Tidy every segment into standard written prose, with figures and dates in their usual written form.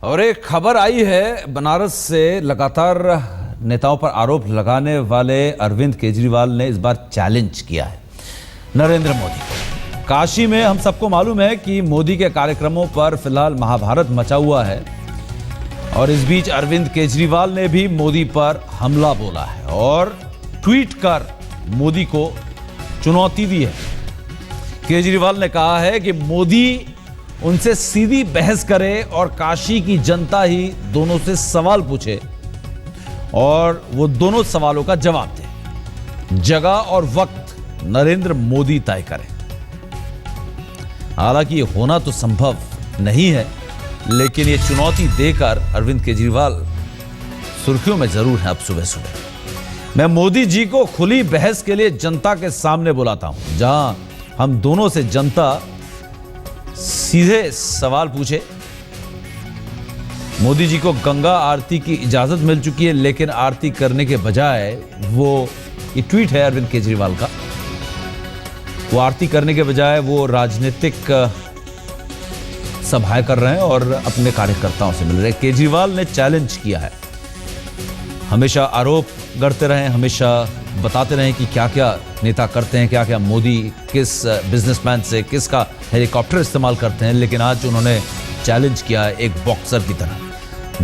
और एक खबर आई है बनारस से। लगातार नेताओं पर आरोप लगाने वाले अरविंद केजरीवाल ने इस बार चैलेंज किया है नरेंद्र मोदी को। काशी में हम सबको मालूम है कि मोदी के कार्यक्रमों पर फिलहाल महाभारत मचा हुआ है और इस बीच अरविंद केजरीवाल ने भी मोदी पर हमला बोला है और ट्वीट कर मोदी को चुनौती दी है। केजरीवाल ने कहा है कि मोदी उनसे सीधी बहस करे और काशी की जनता ही दोनों से सवाल पूछे और वो दोनों सवालों का जवाब दे। जगह और वक्त नरेंद्र मोदी तय करें। हालांकि ये होना तो संभव नहीं है, लेकिन ये चुनौती देकर अरविंद केजरीवाल सुर्खियों में जरूर है। अब सुबह सुबह मैं मोदी जी को खुली बहस के लिए जनता के सामने बुलाता हूं, जहां हम दोनों से जनता सीधे सवाल पूछे। मोदी जी को गंगा आरती की इजाजत मिल चुकी है, लेकिन आरती करने के बजाय ये ट्वीट है अरविंद केजरीवाल का, वो आरती करने के बजाय वो राजनीतिक सभाएं कर रहे हैं और अपने कार्यकर्ताओं से मिल रहे हैं। केजरीवाल ने चैलेंज किया है, हमेशा आरोप करते रहे, हमेशा बताते रहे कि क्या क्या नेता करते हैं, क्या क्या मोदी किस बिजनेसमैन से किसका हेलीकॉप्टर इस्तेमाल करते हैं, लेकिन आज उन्होंने चैलेंज किया है एक बॉक्सर की तरह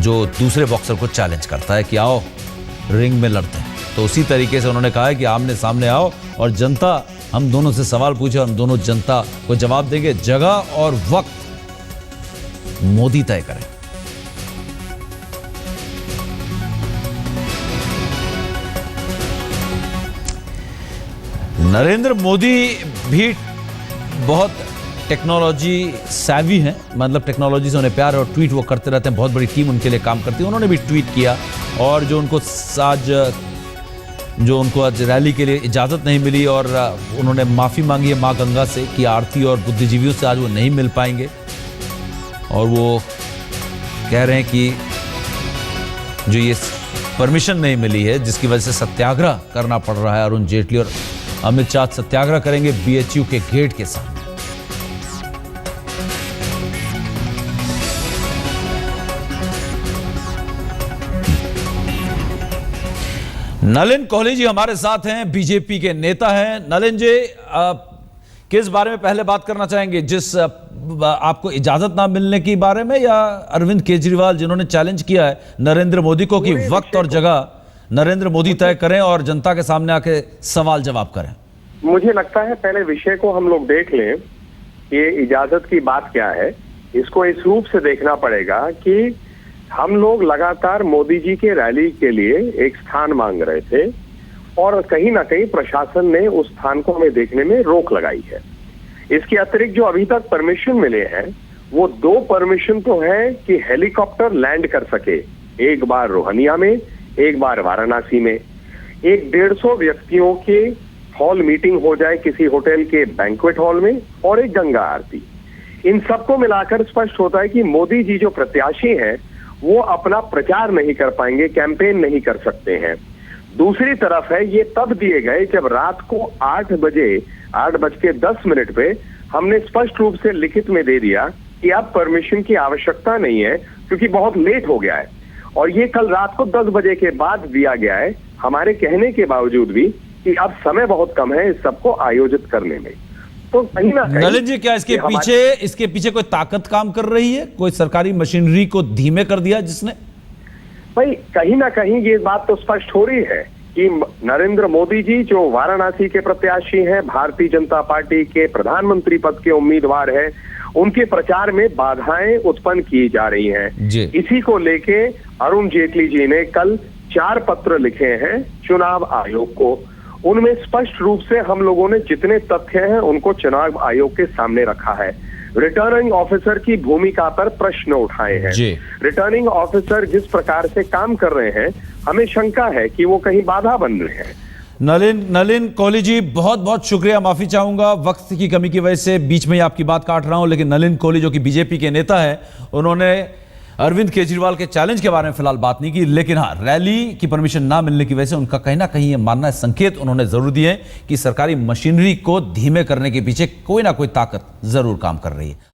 जो दूसरे बॉक्सर को चैलेंज करता है कि आओ रिंग में लड़ते हैं। तो उसी तरीके से उन्होंने कहा है कि आमने सामने आओ और जनता हम दोनों से सवाल पूछे, हम दोनों जनता को जवाब देंगे। जगह और वक्त मोदी तय करें। नरेंद्र मोदी भी बहुत टेक्नोलॉजी सैवी हैं, मतलब टेक्नोलॉजी से उन्हें प्यार और ट्वीट वो करते रहते हैं। बहुत बड़ी टीम उनके लिए काम करती है। उन्होंने भी ट्वीट किया और जो उनको आज रैली के लिए इजाज़त नहीं मिली और उन्होंने माफ़ी मांगी है माँ गंगा से कि आरती और बुद्धिजीवियों से आज वो नहीं मिल पाएंगे। और वो कह रहे हैं कि जो ये परमिशन नहीं मिली है जिसकी वजह से सत्याग्रह करना पड़ रहा है, अरुण जेटली और अमित शाह सत्याग्रह करेंगे बीएचयू के गेट के सामने। नलिन कोहली जी हमारे साथ हैं, बीजेपी के नेता हैं। नलिन जी, किस बारे में पहले बात करना चाहेंगे, जिस आपको इजाजत ना मिलने के बारे में, या अरविंद केजरीवाल जिन्होंने चैलेंज किया है नरेंद्र मोदी को कि वक्त और जगह नरेंद्र मोदी तय करें और जनता के सामने आके सवाल जवाब करें? मुझे लगता है पहले विषय को हम लोग देख लें, ये इजाजत की बात क्या है। इसको इस रूप से देखना पड़ेगा कि हम लोग लगातार मोदी जी के रैली के लिए एक स्थान मांग रहे थे और कहीं ना कहीं प्रशासन ने उस स्थान को हमें देखने में रोक लगाई है। इसके अतिरिक्त जो अभी तक परमिशन मिले हैं वो 2 परमिशन तो है कि हेलीकॉप्टर लैंड कर सके, एक बार रोहनिया में, एक बार वाराणसी में। एक 150 व्यक्तियों के हॉल मीटिंग हो जाए किसी होटल के बैंक्वेट हॉल में, और एक गंगा आरती। इन सबको मिलाकर स्पष्ट होता है कि मोदी जी जो प्रत्याशी हैं वो अपना प्रचार नहीं कर पाएंगे, कैंपेन नहीं कर सकते हैं। दूसरी तरफ है ये तब दिए गए जब रात को 8:10 पे हमने स्पष्ट रूप से लिखित में दे दिया कि अब परमिशन की आवश्यकता नहीं है क्योंकि बहुत लेट हो गया है। और ये कल रात को 10 बजे के बाद दिया गया है, हमारे कहने के बावजूद भी कि अब समय बहुत कम है इस सबको आयोजित करने में। तो कहीं ना कहीं नलिन जी, क्या इसके पीछे कोई ताकत काम कर रही है? कोई सरकारी मशीनरी को धीमे कर दिया जिसने? भाई कहीं ना कहीं ये बात तो स्पष्ट हो रही है कि नरेंद्र मोदी जी जो वाराणसी के प्रत्याशी हैं, भारतीय जनता पार्टी के प्रधानमंत्री पद के उम्मीदवार हैं, उनके प्रचार में बाधाएं उत्पन्न की जा रही हैं। इसी को लेके अरुण जेटली जी ने कल 4 पत्र लिखे हैं चुनाव आयोग को। उनमें स्पष्ट रूप से हम लोगों ने जितने तथ्य हैं उनको चुनाव आयोग के सामने रखा है। रिटर्निंग ऑफिसर की भूमिका पर प्रश्न उठाए हैं। रिटर्निंग ऑफिसर जिस प्रकार से काम कर रहे हैं, हमें शंका है कि वो कहीं बाधा बन रहे हैं। नलिन कोहली जी, बहुत बहुत शुक्रिया। माफी चाहूंगा वक्त की कमी की वजह से बीच में ही आपकी बात काट रहा हूं, लेकिन नलिन कोहली जो कि बीजेपी के नेता है, उन्होंने अरविंद केजरीवाल के चैलेंज के बारे में फिलहाल बात नहीं की, लेकिन हाँ, रैली की परमिशन ना मिलने की वजह से उनका कहीं ना कहीं ये मानना है, संकेत उन्होंने जरूर दिए कि सरकारी मशीनरी को धीमे करने के पीछे कोई ना कोई ताकत जरूर काम कर रही है।